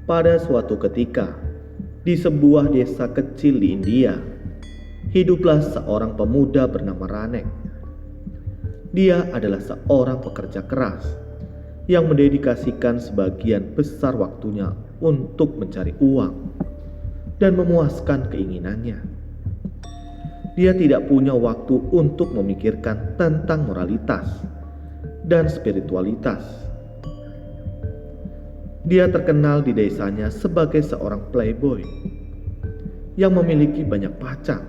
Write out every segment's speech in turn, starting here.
Pada suatu ketika, di sebuah desa kecil di India, hiduplah seorang pemuda bernama Ranek. Dia adalah seorang pekerja keras yang mendedikasikan sebagian besar waktunya untuk mencari uang dan memuaskan keinginannya. Dia tidak punya waktu untuk memikirkan tentang moralitas dan spiritualitas. Dia terkenal di desanya sebagai seorang playboy yang memiliki banyak pacar,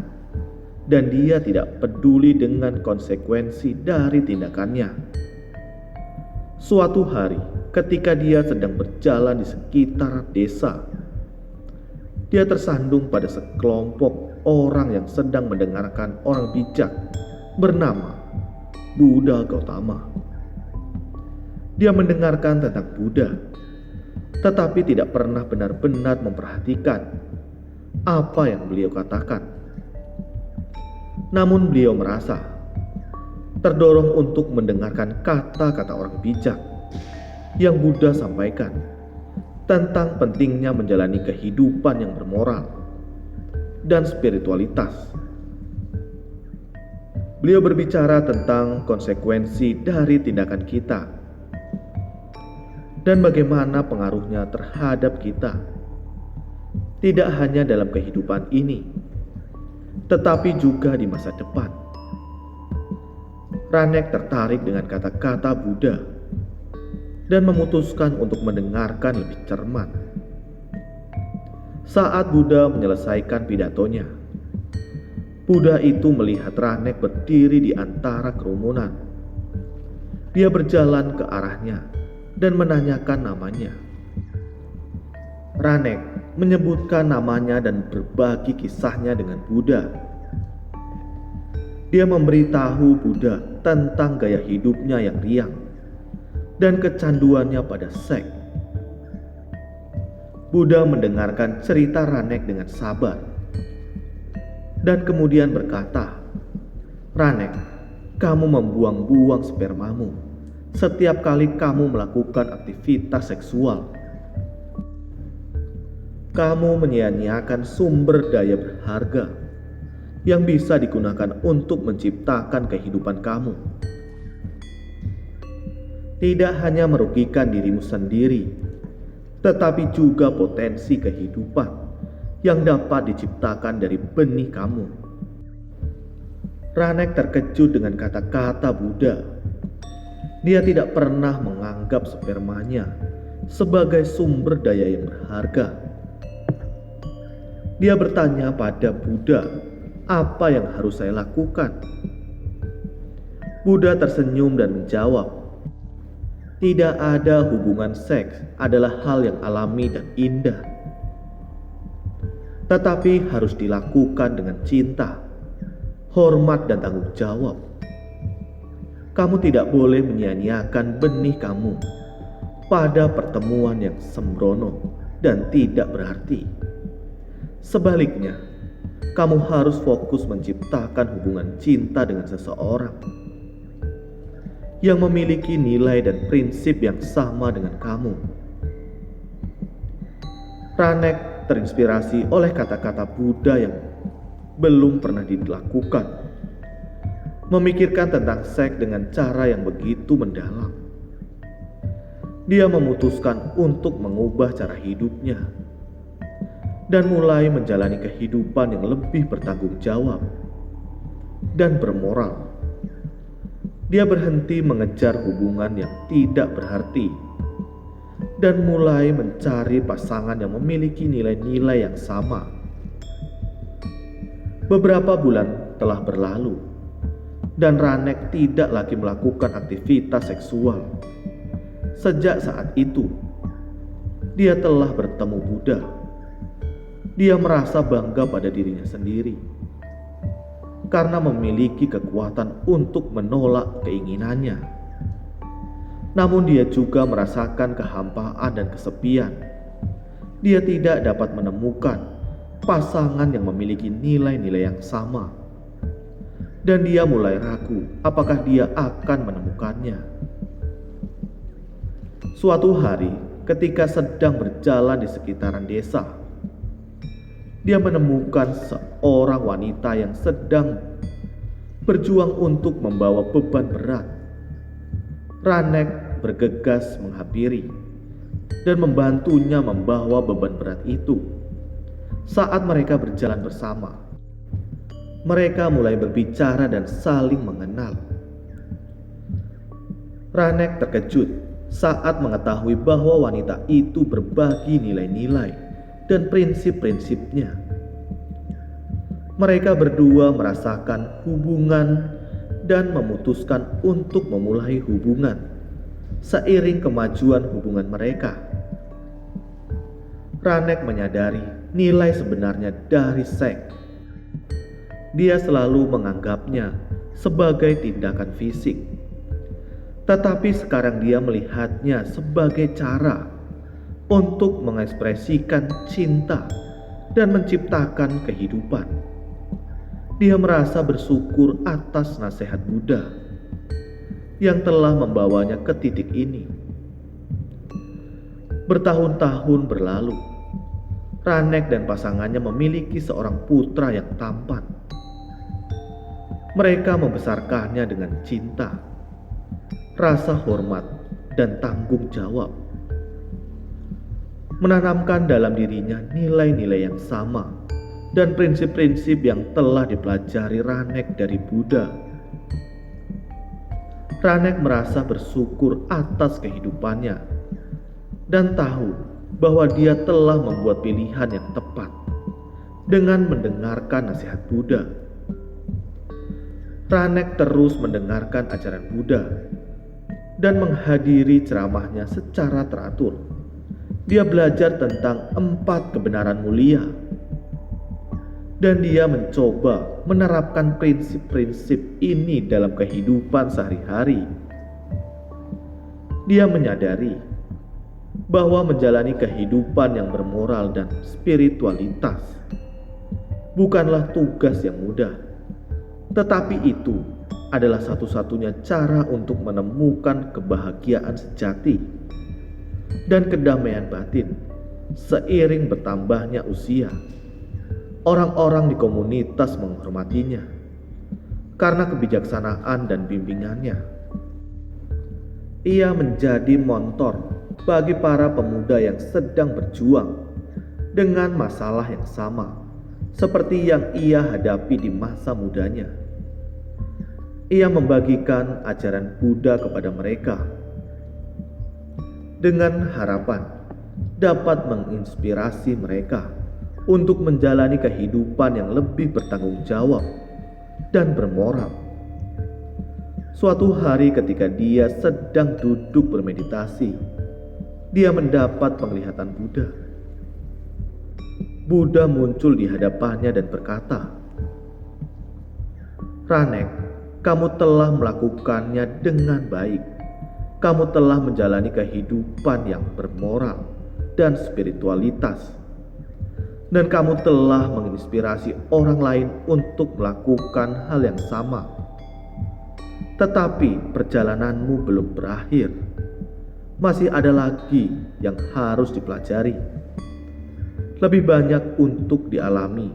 dan dia tidak peduli dengan konsekuensi dari tindakannya. Suatu hari, ketika dia sedang berjalan di sekitar desa, dia tersandung pada sekelompok orang yang sedang mendengarkan orang bijak bernama Buddha Gautama. Dia mendengarkan tentang Buddha, tetapi tidak pernah benar-benar memperhatikan apa yang beliau katakan. Namun beliau merasa terdorong untuk mendengarkan kata-kata orang bijak yang Buddha sampaikan tentang pentingnya menjalani kehidupan yang bermoral dan spiritualitas. Beliau berbicara tentang konsekuensi dari tindakan kita dan bagaimana pengaruhnya terhadap kita, tidak hanya dalam kehidupan ini, tetapi juga di masa depan. Ranek tertarik dengan kata-kata Buddha dan memutuskan untuk mendengarkan lebih cermat. Saat Buddha menyelesaikan pidatonya, Buddha itu melihat Ranek berdiri di antara kerumunan. Dia berjalan ke arahnya dan menanyakan namanya. Ranek menyebutkan namanya dan berbagi kisahnya dengan Buddha. Dia memberitahu Buddha tentang gaya hidupnya yang riang dan kecanduannya pada seks. Buddha mendengarkan cerita Ranek dengan sabar dan kemudian berkata, "Ranek, kamu membuang-buang spermamu setiap kali kamu melakukan aktivitas seksual. Kamu menyia-nyiakan sumber daya berharga yang bisa digunakan untuk menciptakan kehidupan kamu. Tidak hanya merugikan dirimu sendiri, tetapi juga potensi kehidupan yang dapat diciptakan dari benih kamu." Ranek terkejut dengan kata-kata Buddha. Dia tidak pernah menganggap spermanya sebagai sumber daya yang berharga. Dia bertanya pada Buddha, "Apa yang harus saya lakukan?" Buddha tersenyum dan menjawab, "Tidak ada hubungan seks adalah hal yang alami dan indah, tetapi harus dilakukan dengan cinta, hormat dan tanggung jawab. Kamu tidak boleh menyia-nyiakan benih kamu pada pertemuan yang sembrono dan tidak berarti. Sebaliknya, kamu harus fokus menciptakan hubungan cinta dengan seseorang yang memiliki nilai dan prinsip yang sama dengan kamu." Ranek terinspirasi oleh kata-kata Buddha yang belum pernah dilakukan, memikirkan tentang seks dengan cara yang begitu mendalam. Dia memutuskan untuk mengubah cara hidupnya dan mulai menjalani kehidupan yang lebih bertanggung jawab dan bermoral. Dia berhenti mengejar hubungan yang tidak berarti dan mulai mencari pasangan yang memiliki nilai-nilai yang sama. Beberapa bulan telah berlalu dan Ranek tidak lagi melakukan aktivitas seksual. Sejak saat itu, dia telah bertemu Buddha. Dia merasa bangga pada dirinya sendiri karena memiliki kekuatan untuk menolak keinginannya. Namun dia juga merasakan kehampaan dan kesepian. Dia tidak dapat menemukan pasangan yang memiliki nilai-nilai yang sama, dan dia mulai ragu apakah dia akan menemukannya. Suatu hari, ketika sedang berjalan di sekitaran desa. Dia menemukan seorang wanita yang sedang berjuang untuk membawa beban berat. Ranek bergegas menghampiri dan membantunya membawa beban berat itu. Saat mereka berjalan bersama, mereka mulai berbicara dan saling mengenal. Ranek terkejut saat mengetahui bahwa wanita itu berbagi nilai-nilai dan prinsip-prinsipnya. Mereka berdua merasakan hubungan dan memutuskan untuk memulai hubungan seiring kemajuan hubungan mereka. Ranek menyadari nilai sebenarnya dari seks. Dia selalu menganggapnya sebagai tindakan fisik, tetapi sekarang dia melihatnya sebagai cara untuk mengekspresikan cinta dan menciptakan kehidupan. Dia merasa bersyukur atas nasihat Buddha yang telah membawanya ke titik ini. Bertahun-tahun berlalu, Ranek dan pasangannya memiliki seorang putra yang tampan. Mereka membesarkannya dengan cinta, rasa hormat, dan tanggung jawab. Menanamkan dalam dirinya nilai-nilai yang sama dan prinsip-prinsip yang telah dipelajari Ranek dari Buddha. Ranek merasa bersyukur atas kehidupannya dan tahu bahwa dia telah membuat pilihan yang tepat dengan mendengarkan nasihat Buddha. Ranek terus mendengarkan ajaran Buddha dan menghadiri ceramahnya secara teratur. Dia belajar tentang 4 kebenaran mulia, dan dia mencoba menerapkan prinsip-prinsip ini dalam kehidupan sehari-hari. Dia menyadari bahwa menjalani kehidupan yang bermoral dan spiritualitas bukanlah tugas yang mudah, tetapi itu adalah satu-satunya cara untuk menemukan kebahagiaan sejati dan kedamaian batin. Seiring bertambahnya usia, orang-orang di komunitas menghormatinya karena kebijaksanaan dan bimbingannya. Ia menjadi mentor bagi para pemuda yang sedang berjuang dengan masalah yang sama seperti yang ia hadapi di masa mudanya. Ia membagikan ajaran Buddha kepada mereka dengan harapan dapat menginspirasi mereka untuk menjalani kehidupan yang lebih bertanggung jawab dan bermoral. Suatu hari ketika dia sedang duduk bermeditasi, dia mendapat penglihatan Buddha. Buddha muncul di hadapannya dan berkata, "Ranek, kamu telah melakukannya dengan baik. Kamu telah menjalani kehidupan yang bermoral dan spiritualitas. Dan kamu telah menginspirasi orang lain untuk melakukan hal yang sama. Tetapi perjalananmu belum berakhir. Masih ada lagi yang harus dipelajari. Lebih banyak untuk dialami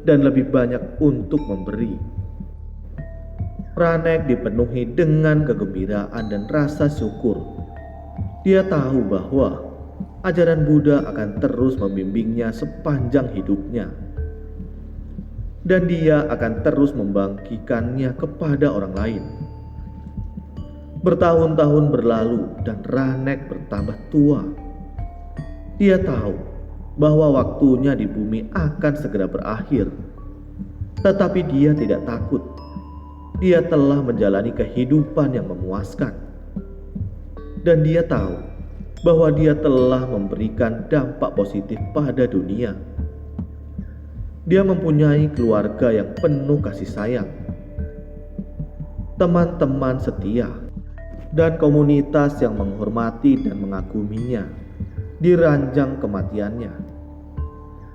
dan lebih banyak untuk memberi." Ranek dipenuhi dengan kegembiraan dan rasa syukur. Dia tahu bahwa ajaran Buddha akan terus membimbingnya sepanjang hidupnya, dan dia akan terus membagikannya kepada orang lain. Bertahun-tahun berlalu dan Ranek bertambah tua. Dia tahu bahwa waktunya di bumi akan segera berakhir, tetapi dia tidak takut. Dia telah menjalani kehidupan yang memuaskan, dan dia tahu bahwa dia telah memberikan dampak positif pada dunia. Dia mempunyai keluarga yang penuh kasih sayang, teman-teman setia, dan komunitas yang menghormati dan mengaguminya di ranjang kematiannya.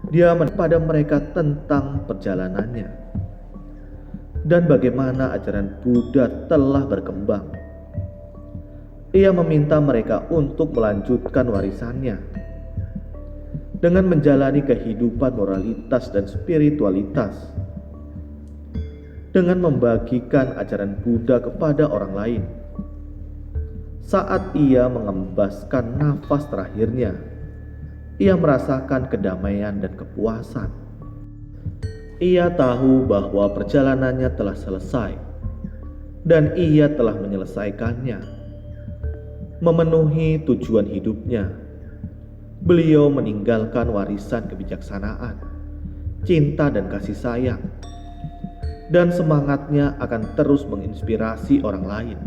Dia pada mereka tentang perjalanannya dan bagaimana ajaran Buddha telah berkembang. Ia meminta mereka untuk melanjutkan warisannya dengan menjalani kehidupan moralitas dan spiritualitas, dengan membagikan ajaran Buddha kepada orang lain. Saat ia mengembaskan nafas terakhirnya, ia merasakan kedamaian dan kepuasan. Ia tahu bahwa perjalanannya telah selesai dan ia telah menyelesaikannya, memenuhi tujuan hidupnya. Beliau meninggalkan warisan kebijaksanaan, cinta dan kasih sayang, dan semangatnya akan terus menginspirasi orang lain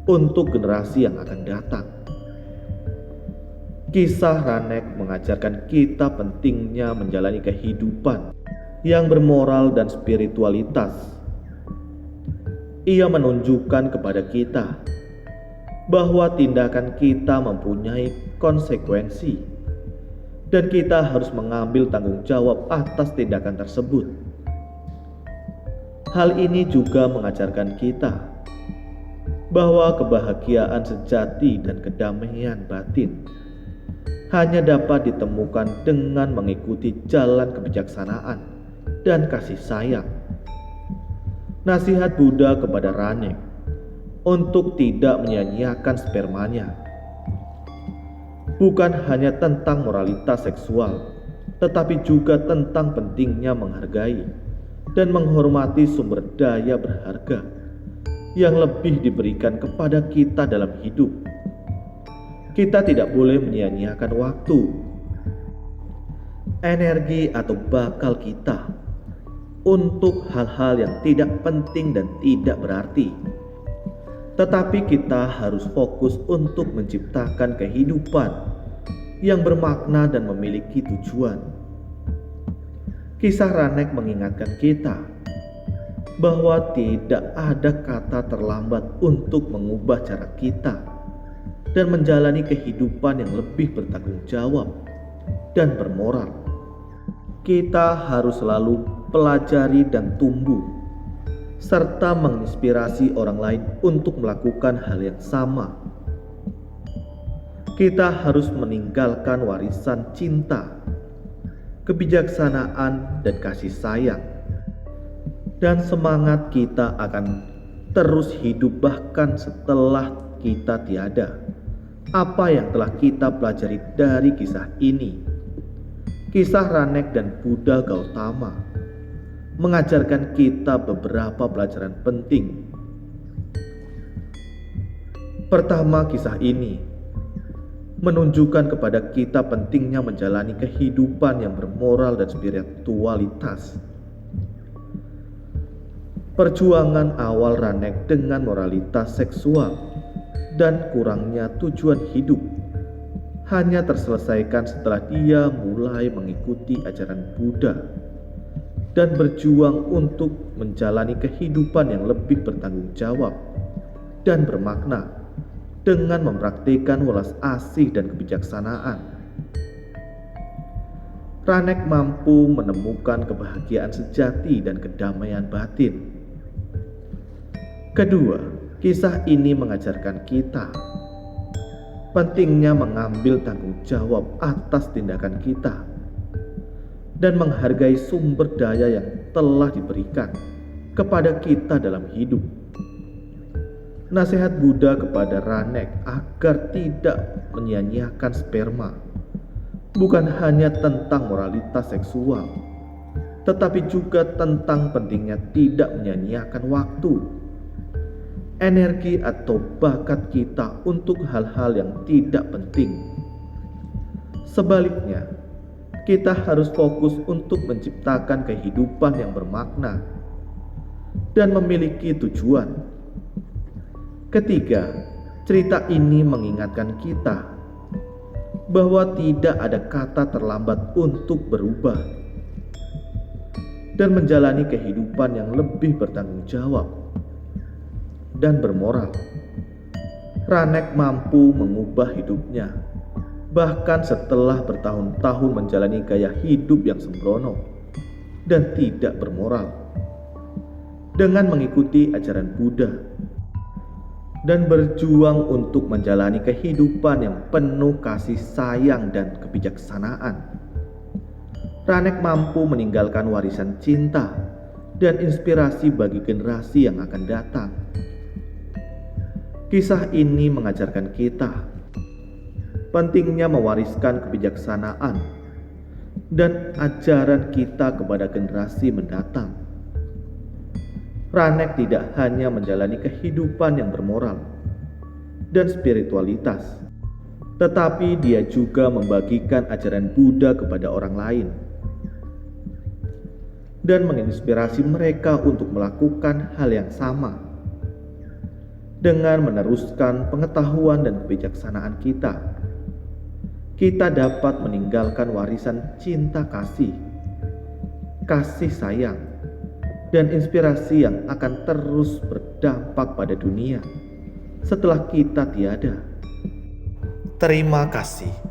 untuk generasi yang akan datang. Kisah Ranek mengajarkan kita pentingnya menjalani kehidupan yang bermoral dan spiritualitas. Ia menunjukkan kepada kita bahwa tindakan kita mempunyai konsekuensi dan kita harus mengambil tanggung jawab atas tindakan tersebut. Hal ini juga mengajarkan kita bahwa kebahagiaan sejati dan kedamaian batin hanya dapat ditemukan dengan mengikuti jalan kebijaksanaan dan kasih sayang. Nasihat Buddha kepada Ranek untuk tidak menyia-nyiakan spermanya bukan hanya tentang moralitas seksual, tetapi juga tentang pentingnya menghargai dan menghormati sumber daya berharga yang lebih diberikan kepada kita dalam hidup. Kita tidak boleh menyia-nyiakan waktu, energi atau bakal kita untuk hal-hal yang tidak penting dan tidak berarti. Tetapi kita harus fokus untuk menciptakan kehidupan yang bermakna dan memiliki tujuan. Kisah Ranek mengingatkan kita bahwa tidak ada kata terlambat untuk mengubah cara kita dan menjalani kehidupan yang lebih bertanggung jawab dan bermoral. Kita harus selalu pelajari dan tumbuh, serta menginspirasi orang lain untuk melakukan hal yang sama. Kita harus meninggalkan warisan cinta, kebijaksanaan, dan kasih sayang. Dan semangat kita akan terus hidup bahkan setelah kita tiada. Apa yang telah kita pelajari dari kisah ini? Kisah Ranek dan Buddha Gautama mengajarkan kita beberapa pelajaran penting. Pertama, kisah ini menunjukkan kepada kita pentingnya menjalani kehidupan yang bermoral dan spiritualitas. Perjuangan awal Ranek dengan moralitas seksual dan kurangnya tujuan hidup hanya terselesaikan setelah dia mulai mengikuti ajaran Buddha dan berjuang untuk menjalani kehidupan yang lebih bertanggung jawab dan bermakna dengan mempraktikkan welas asih dan kebijaksanaan. Ranek mampu menemukan kebahagiaan sejati dan kedamaian batin. Kedua, kisah ini mengajarkan kita pentingnya mengambil tanggung jawab atas tindakan kita dan menghargai sumber daya yang telah diberikan kepada kita dalam hidup. Nasihat Buddha kepada Ranek agar tidak menyia-nyiakan sperma bukan hanya tentang moralitas seksual, tetapi juga tentang pentingnya tidak menyia-nyiakan waktu, energi atau bakat kita untuk hal-hal yang tidak penting. Sebaliknya, kita harus fokus untuk menciptakan kehidupan yang bermakna dan memiliki tujuan. Ketiga, cerita ini mengingatkan kita bahwa tidak ada kata terlambat untuk berubah dan menjalani kehidupan yang lebih bertanggung jawab dan bermoral. Ranek mampu mengubah hidupnya, bahkan setelah bertahun-tahun menjalani gaya hidup yang sembrono dan tidak bermoral, dengan mengikuti ajaran Buddha dan berjuang untuk menjalani kehidupan yang penuh kasih sayang dan kebijaksanaan. Ranek mampu meninggalkan warisan cinta dan inspirasi bagi generasi yang akan datang. Kisah ini mengajarkan kita pentingnya mewariskan kebijaksanaan dan ajaran kita kepada generasi mendatang. Ranek tidak hanya menjalani kehidupan yang bermoral dan spiritualitas, tetapi dia juga membagikan ajaran Buddha kepada orang lain dan menginspirasi mereka untuk melakukan hal yang sama. Dengan meneruskan pengetahuan dan kebijaksanaan kita dapat meninggalkan warisan cinta kasih sayang, dan inspirasi yang akan terus berdampak pada dunia setelah kita tiada. Terima kasih.